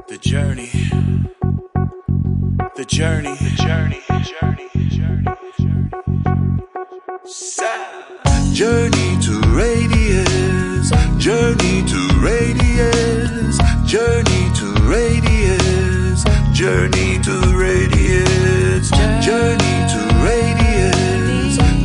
The journey. The journey. The journey. The journey. The journey. Journey to radiance. Journey to radiance. Journey to radiance. Journey to radiance. Journey to radiance.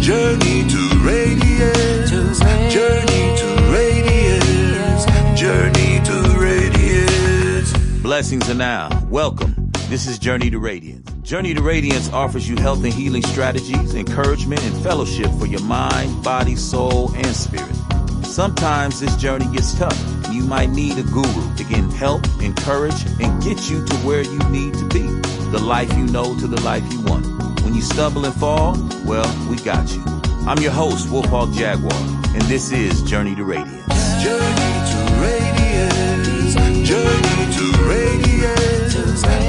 Journey to radiance. Journey to radiance. Journey to radiance. Blessings are now. Welcome. This is Journey to Radiance. Journey to Radiance offers you health and healing strategies, encouragement, and fellowship for your mind, body, soul, and spirit. Sometimes this journey gets tough. You might need a guru to get help, encourage, and get you to where you need to be. The life you know to the life you want. When you stumble and fall, well, we got you. I'm your host, Wolfhawk Jaguar, and this is Journey to Radiance. Journey to Radiance. Journey to Radiance.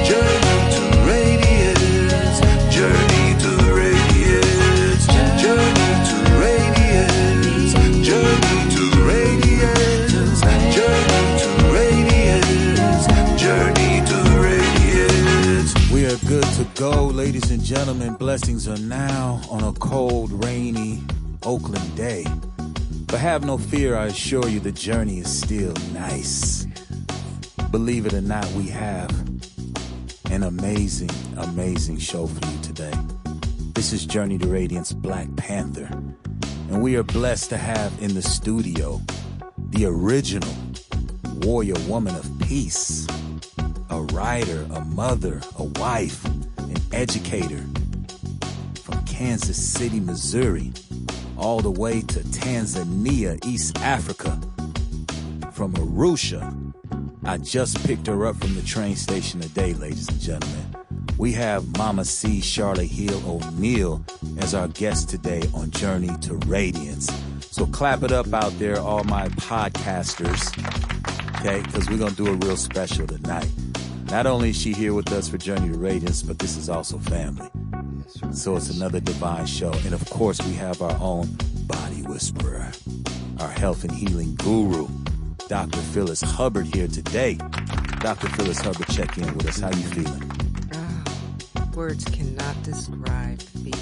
Journey to Radiance. Journey to Radiance. Journey to Radiance. Journey to Radiance. Journey to Radiance. Journey to Radiance. We are good to go, ladies and gentlemen. Blessings are now on a cold, rainy Oakland day. But have no fear, I assure you the journey is still nice. Believe it or not, we have an amazing, amazing show for you today. This is Journey to Radiance Black Panther. And we are blessed to have in the studio the original warrior woman of peace, a writer, a mother, a wife, an educator from Kansas City, Missouri, all the way to Tanzania, East Africa, from Arusha. I just picked her up from the train station today, ladies and gentlemen. We have Mama C. Charlotte Hill O'Neal as our guest today on Journey to Radiance. So clap it up out there, all my podcasters, okay? Because we're going to do a real special tonight. Not only is she here with us for Journey to Radiance, but this is also family. So it's another divine show. And of course, we have our own body whisperer, our health and healing guru, Dr. Phyllis Hubbard here today. Dr. Phyllis Hubbard, check in with us. How you feeling? Words cannot describe the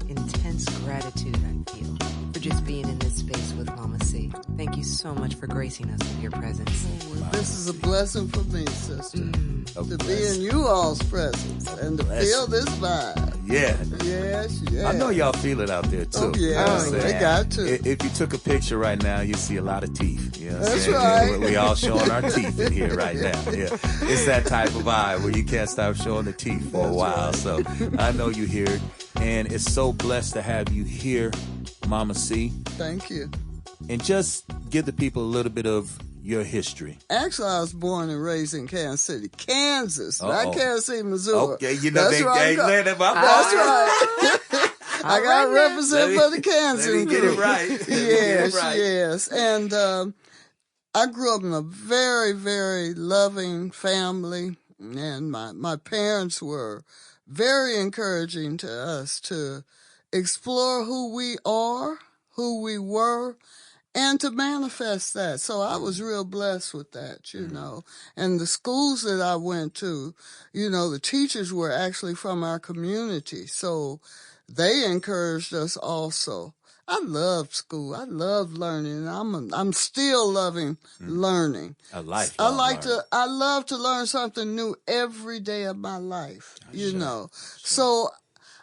intense gratitude I feel for just being in this space with Mama C. Thank you so much for gracing us with your presence. This is a blessing for me, sister, to be in you all's presence and to feel this vibe. Yeah. Yes. I know y'all feel it out there, too. Oh, yeah. They got to. If you took a picture right now, you see a lot of teeth. You know what That's I'm right. We all showing our teeth in here right now. Yeah. It's that type of vibe where you can't stop showing the teeth for a while. Right. So I know you hear it. And it's so blessed to have you here, Mama C. Thank you. And just give the people a little bit of your history. Actually, I was born and raised in Kansas City, Kansas, not Kansas City, Missouri. Okay, you know, that's right. That's right. I got to represent for the Kansas Let me get it right. Yes. And I grew up in a very, very loving family, and my parents were very encouraging to us to explore who we are, who we were, and to manifest that. So I was real blessed with that, you know. And the schools that I went to, you know, the teachers were actually from our community. So they encouraged us also. I loved school. I loved learning. I'm still loving learning. I love to learn something new every day of my life, you know. So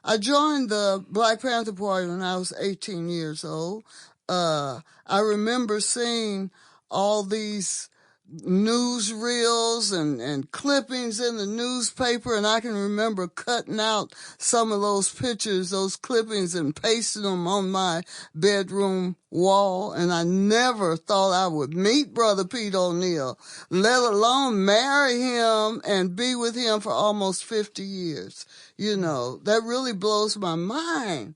I joined the Black Panther Party when I was 18 years old. I remember seeing all these newsreels and clippings in the newspaper, and I can remember cutting out some of those pictures, those clippings, and pasting them on my bedroom wall. And I never thought I would meet Brother Pete O'Neal, let alone marry him and be with him for almost 50 years. You know, that really blows my mind.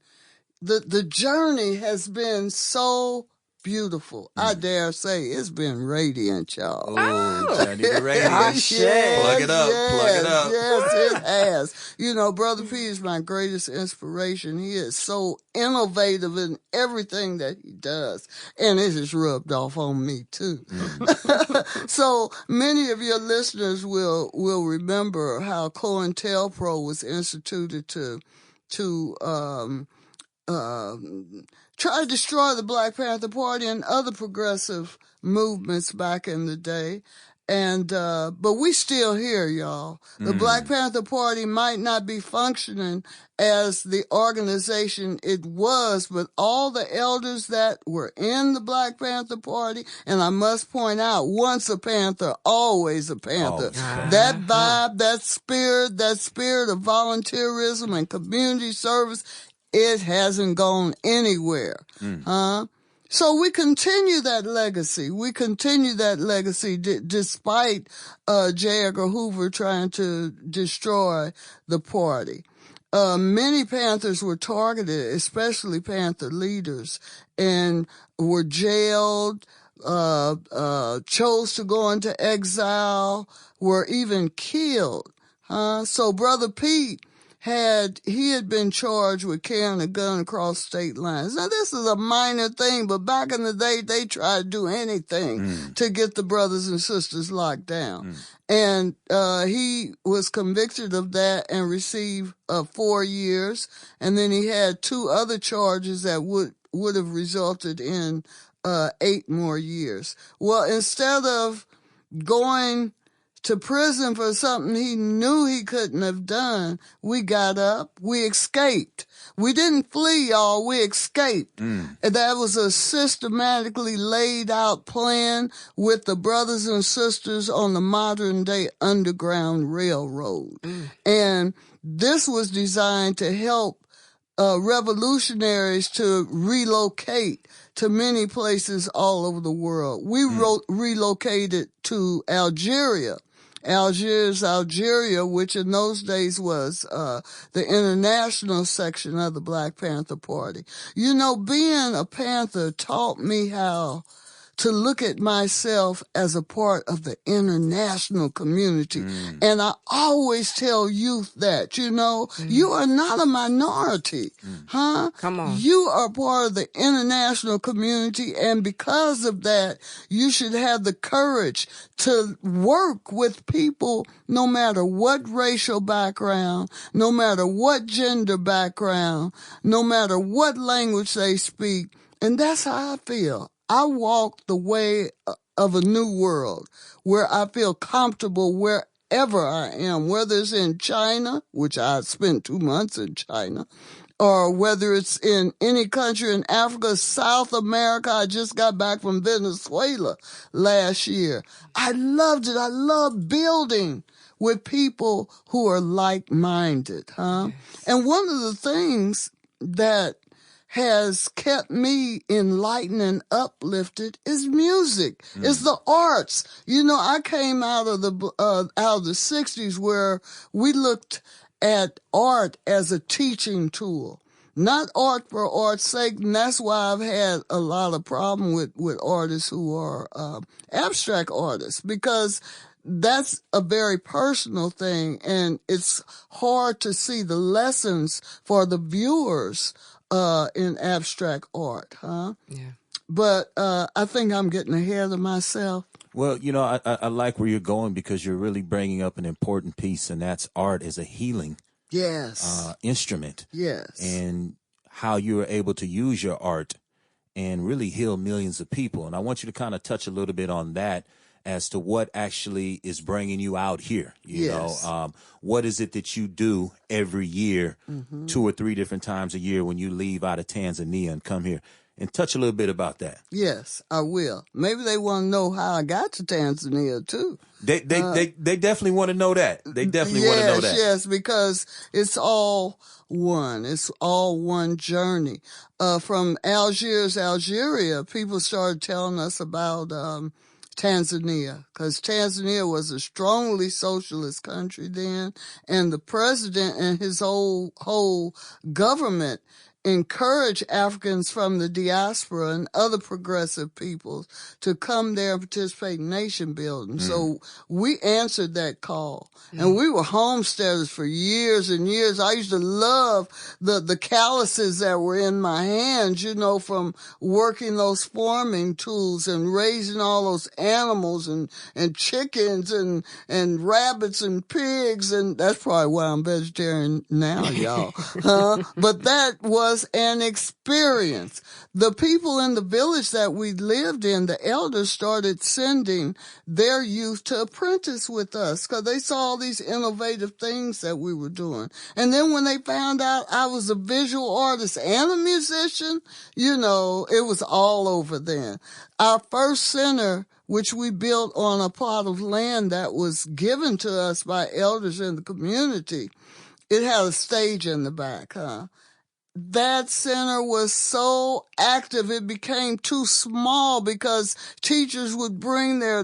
The journey has been so beautiful. I dare say it's been radiant, y'all. Oh, Journey to Radiance. Plug it up. Yes, it has. You know, Brother P is my greatest inspiration. He is so innovative in everything that he does. And it has rubbed off on me, too. So many of your listeners will remember how COINTELPRO was instituted to try to destroy the Black Panther Party and other progressive movements back in the day. And, but we still here, y'all. The Black Panther Party might not be functioning as the organization it was, but all the elders that were in the Black Panther Party, and I must point out, once a Panther, always a Panther. That vibe, that spirit of volunteerism and community service, it hasn't gone anywhere. So we continue that legacy. Despite J. Edgar Hoover trying to destroy the party. Many Panthers were targeted, especially Panther leaders, and were jailed, chose to go into exile, were even killed. So Brother Pete had been charged with carrying a gun across state lines. Now, this is a minor thing, but back in the day, they tried to do anything to get the brothers and sisters locked down. And he was convicted of that and received 4 years. And then he had 2 other charges that would have resulted in 8 more years. Well, instead of going to prison for something he knew he couldn't have done, we got up, we escaped. We didn't flee, y'all, we escaped. And that was a systematically laid out plan with the brothers and sisters on the modern day Underground Railroad. And this was designed to help revolutionaries to relocate to many places all over the world. We relocated to Algeria. Algeria, which in those days was the international section of the Black Panther Party. You know, being a Panther taught me how to look at myself as a part of the international community. And I always tell youth that, you know, you are not a minority, Come on. You are part of the international community, and because of that, you should have the courage to work with people no matter what racial background, no matter what gender background, no matter what language they speak. And that's how I feel. I walk the way of a new world where I feel comfortable wherever I am, whether it's in China, which I spent 2 months in China, or whether it's in any country in Africa, South America. I just got back from Venezuela last year. I loved it. I love building with people who are like-minded, And one of the things that has kept me enlightened and uplifted is music. It's the arts. You know, I came out of the 60s where we looked at art as a teaching tool, not art for art's sake. And that's why I've had a lot of problem with artists who are abstract artists, because that's a very personal thing, and it's hard to see the lessons for the viewers in abstract art, Yeah. But I think I'm getting ahead of myself. Well, you know, I like where you're going, because you're really bringing up an important piece, and that's art as a healing instrument. Yes. And how you are able to use your art and really heal millions of people. And I want you to kind of touch a little bit on that as to what actually is bringing you out here. You know, what is it that you do every year, 2 or 3 different times a year when you leave out of Tanzania and come here? And touch a little bit about that. Yes, I will. Maybe they want to know how I got to Tanzania too. They definitely want to know that. They definitely want to know that. Yes, because it's all one. It's all one journey. From Algiers, Algeria, people started telling us about Tanzania, because Tanzania was a strongly socialist country then, and the president and his whole government encourage Africans from the diaspora and other progressive peoples to come there and participate in nation building. So we answered that call. And we were homesteaders for years and years. I used to love the calluses that were in my hands, you know, from working those farming tools and raising all those animals and chickens and rabbits and pigs. And that's probably why I'm vegetarian now, y'all. But that was an experience. The people in the village that we lived in, the elders started sending their youth to apprentice with us because they saw all these innovative things that we were doing. And then when they found out I was a visual artist and a musician, you know, it was all over then. Our first center, which we built on a plot of land that was given to us by elders in the community, it had a stage in the back, That center was so active, it became too small because teachers would bring their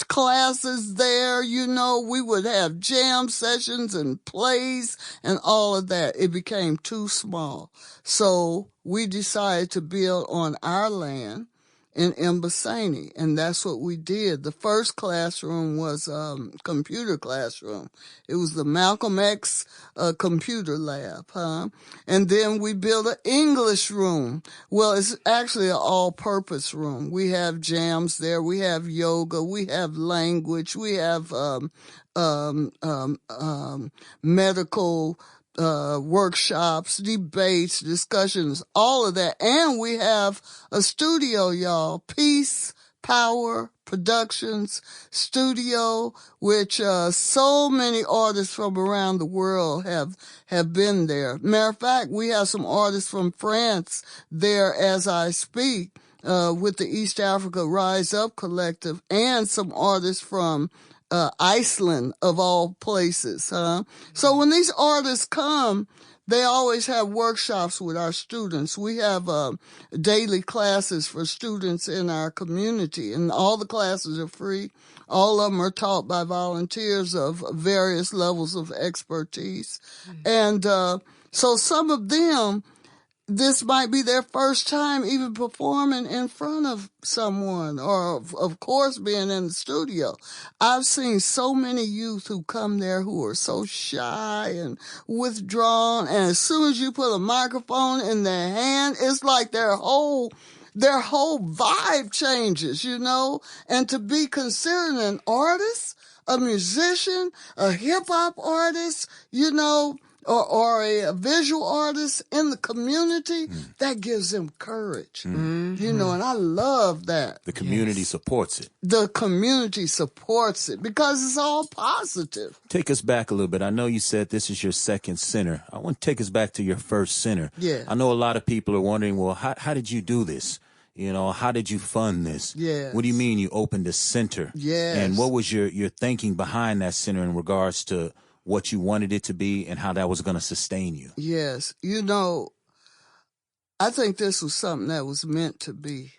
classes there. You know, we would have jam sessions and plays and all of that. It became too small. So we decided to build on our land in Mbasani, and that's what we did. The first classroom was computer classroom. It was the Malcolm X computer lab, And then we built an English room. Well, it's actually an all-purpose room. We have jams there. We have yoga. We have language. We have medical workshops, debates, discussions, all of that. And we have a studio, y'all. Peace, Power Productions Studio, which so many artists from around the world have been there. Matter of fact, we have some artists from France there as I speak, with the East Africa Rise Up Collective, and some artists from Iceland, of all places, So when these artists come, they always have workshops with our students. We have daily classes for students in our community, and all the classes are free. All of them are taught by volunteers of various levels of expertise. And so some of them, this might be their first time even performing in front of someone, or of course being in the studio. I've seen so many youth who come there who are so shy and withdrawn, and as soon as you put a microphone in their hand, it's like their whole vibe changes, you know. And to be considered an artist, a musician, a hip-hop artist, you know, or a visual artist in the community, that gives them courage, you know, and I love that. The community supports it. The community supports it because it's all positive. Take us back a little bit. I know you said this is your second center. I want to take us back to your first center. Yeah. I know a lot of people are wondering, well, how did you do this? You know, how did you fund this? Yes. What do you mean you opened a center? Yes. And what was your thinking behind that center in regards to what you wanted it to be and how that was going to sustain you? Yes. You know, I think this was something that was meant to be,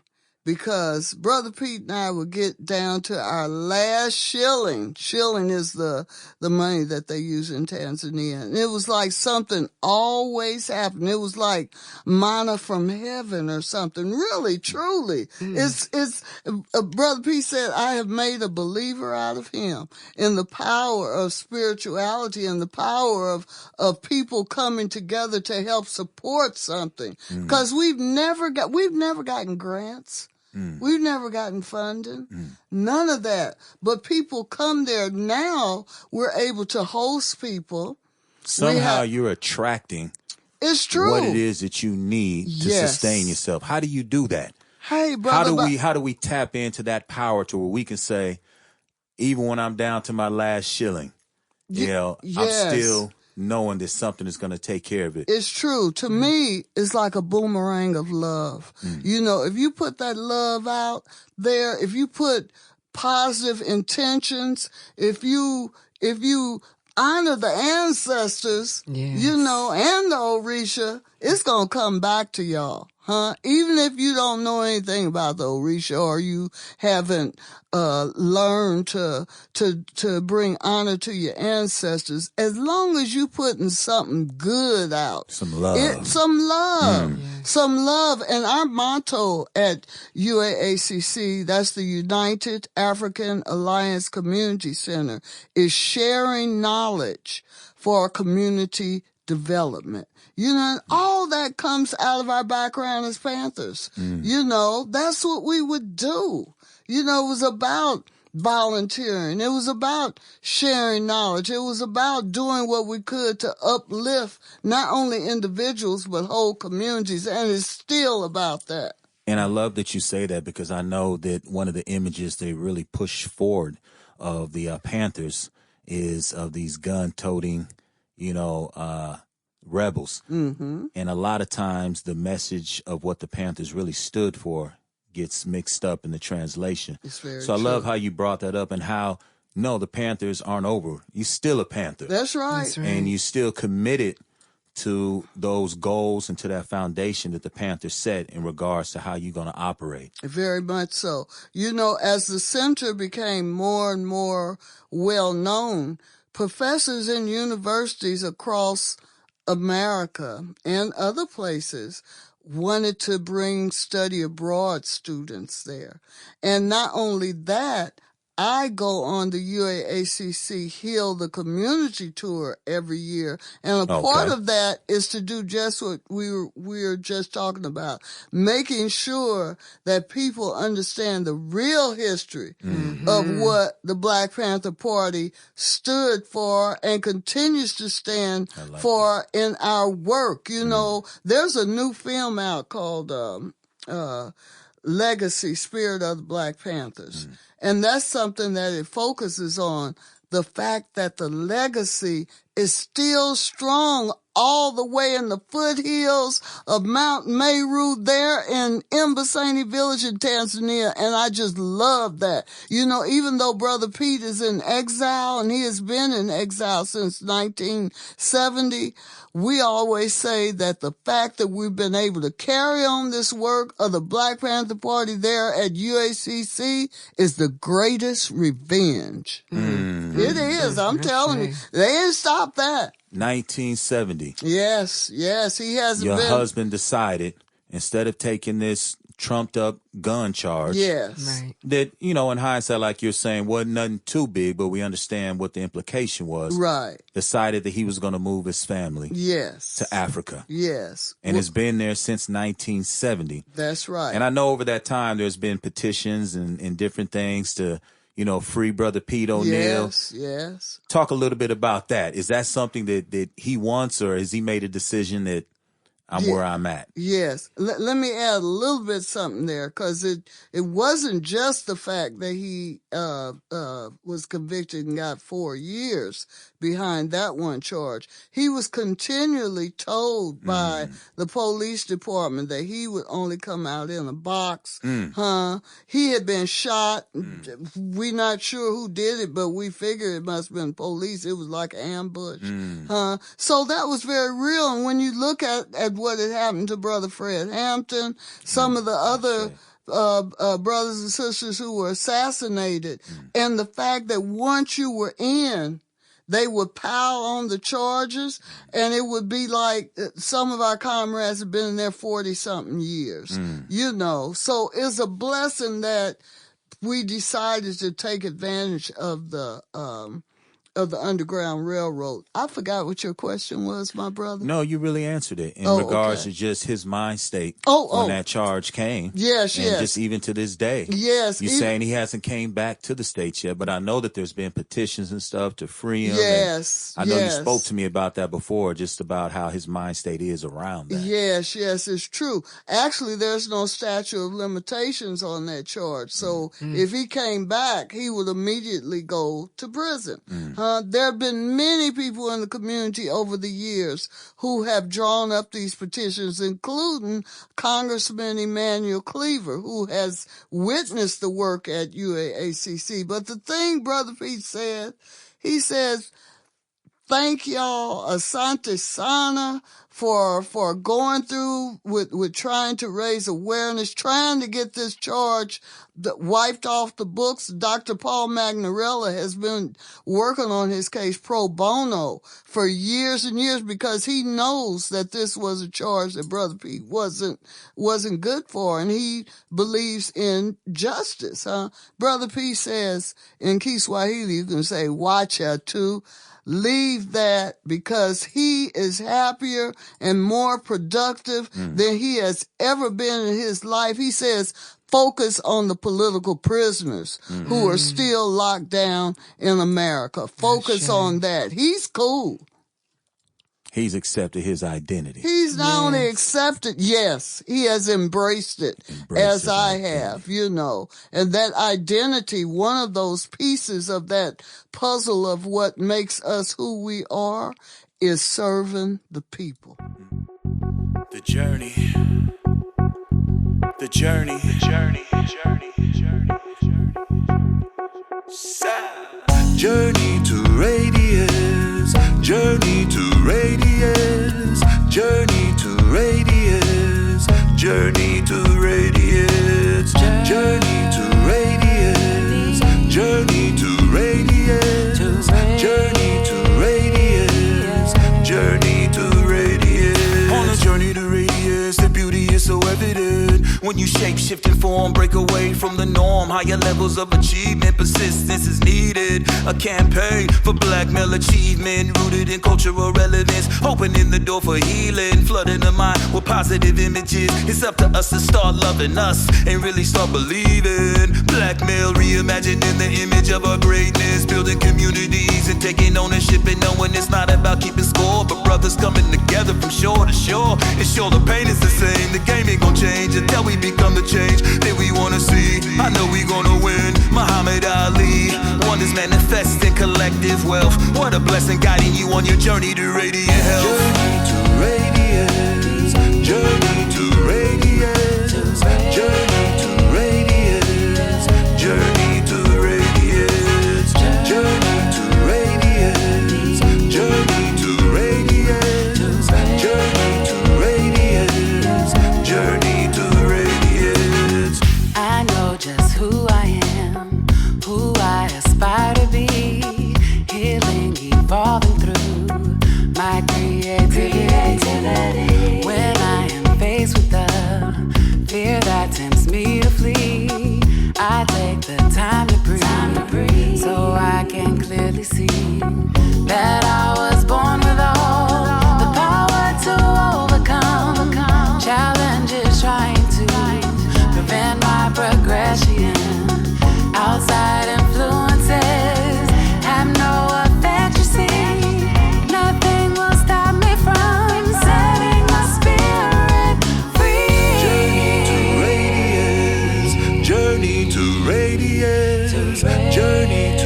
because Brother Pete and I would get down to our last shilling. Shilling is the money that they use in Tanzania. And it was like something always happened. It was like manna from heaven or something. Really, truly. It's Brother Pete said, I have made a believer out of him in the power of spirituality and the power of people coming together to help support something. Because we've never gotten grants. We've never gotten funding. None of that. But people come there now. We're able to host people. Somehow you're attracting it's true. What it is that you need to sustain yourself. How do you do that? Hey, brother. How do we tap into that power to where we can say, even when I'm down to my last shilling, you know, I'm still knowing that something is going to take care of it. It's true. To me, it's like a boomerang of love. You know, if you put that love out there, if you put positive intentions, if you honor the ancestors, you know, and the Orisha, it's going to come back to y'all. Even if you don't know anything about the Orisha or you haven't learned to bring honor to your ancestors, as long as you putting something good out. Some love. Some love. Yes. Some love. And our motto at UAACC, that's the United African Alliance Community Center, is sharing knowledge for community development. You know, and all that comes out of our background as Panthers. You know, that's what we would do. You know, it was about volunteering. It was about sharing knowledge. It was about doing what we could to uplift not only individuals, but whole communities. And it's still about that. And I love that you say that, because I know that one of the images they really push forward of the Panthers is of these gun-toting, rebels. Mm-hmm. And a lot of times the message of what the Panthers really stood for gets mixed up in the translation. It's very so I true. love how you brought that up, and how, no, the Panthers aren't over. You're still a Panther. That's right. That's right. And you still committed to those goals and to that foundation that the Panthers set in regards to how you're going to operate. Very much so. You know, as the center became more and more well known, professors in universities across America and other places wanted to bring study abroad students there. And not only that, I go on the UAACC Heal the Community Tour every year, and a part of that is to do just what we were just talking about, making sure that people understand the real history of what the Black Panther Party stood for and continues to stand for in our work. You know, there's a new film out called Legacy, Spirit of the Black Panthers. And that's something that it focuses on, the fact that the legacy is still strong all the way in the foothills of Mount Meru there in Mbasani village in Tanzania. And I just love that. You know, even though Brother Pete is in exile, and he has been in exile since 1970, we always say that the fact that we've been able to carry on this work of the Black Panther Party there at UACC is the greatest revenge. It is. I'm telling you. They didn't stop that. 1970. Yes, he hasn't Your been. husband decided, instead of taking this trumped up gun charge, Yes. Right. that, in hindsight, like you're saying, wasn't nothing too big, but we understand what the implication was. Right. Decided that he was going to move his family Yes. to Africa. Yes. And has been there since 1970. That's right. And I know over that time there's been petitions and different things to, free Brother Pete O'Neill. Yes. Talk a little bit about that. Is that something that he wants, or has he made a decision that I'm where I'm at? Yes. Let me add a little bit something there, because it wasn't just the fact that he was convicted and got 4 years behind that one charge. He was continually told by the police department that he would only come out in a box. He had been shot. We're not sure who did it, but we figure it must have been police. It was like an ambush. So that was very real. And when you look at what had happened to Brother Fred Hampton, some of the other brothers and sisters who were assassinated, and the fact that once you were in, they would pile on the charges, and it would be like some of our comrades have been in there 40-something years, So it's a blessing that we decided to take advantage of the Underground Railroad. I forgot what your question was, my brother. No, you really answered it in regards to just his mind state when that charge came. Yes. And just even to this day. Yes. You're saying he hasn't came back to the States yet, but I know that there's been petitions and stuff to free him. Yes. I know you spoke to me about that before, just about how his mind state is around that. Yes, it's true. Actually, there's no statute of limitations on that charge. So if he came back, he would immediately go to prison. There have been many people in the community over the years who have drawn up these petitions, including Congressman Emmanuel Cleaver, who has witnessed the work at UAACC. But the thing Brother Pete said, he says, thank y'all, Asante Sana, for going through with trying to raise awareness, trying to get this charge wiped off the books. Dr. Paul Magnarella has been working on his case pro bono for years and years because he knows that this was a charge that Brother Pete wasn't good for, and he believes in justice. Brother Pete says in Kiswahili, you can say wacha tu. Leave that, because he is happier and more productive than he has ever been in his life. He says, focus on the political prisoners who are still locked down in America. Focus on that. He's cool. He's accepted his identity. He's not only accepted, yes, he has embraced it as I have, you know. And that identity, one of those pieces of that puzzle of what makes us who we are, is serving the people. The journey. The journey. The journey. The journey. The journey. Journey to radiance. Journey to radiance. Journey to radiance. Journey to radiance. Journey to radiance. Journey to radiance. Journey to radiance. Journey to radiance. On a journey to radiance, the beauty is so evident. When you shape, shift, and form, break away from the norm. Higher levels of achievement, persistence is needed. A campaign for black male achievement, rooted in cultural relevance, opening the door for healing, flooding the mind with positive images. It's up to us to start loving us and really start believing. Black male reimagining the image of our greatness, building communities and taking ownership and knowing it's not about keeping score, but brothers coming together from shore to shore. It's sure the pain is the same. The game ain't gonna change until we become the change that we wanna see. I know we gonna win. Muhammad Ali, wonders manifest in collective wealth. What a blessing guiding you on your journey to radiant health. Journey to radiance. Journey to radiance. Journey to radiance. Journey to radiance. Journey to radiance. Journey to radiance. Journey to radiance. Journey to radiance. I know just who I am, who I aspire to be, healing, evolving through my creativity. When I am faced with the fear that tempts me to flee, I take the time to breathe, so I can clearly see that I was born with all the power to overcome challenges trying to prevent my progression. Outside influences have no effect, you see. Nothing will stop me from setting my spirit free. Journey to radiance. Journey to radiance. Journey to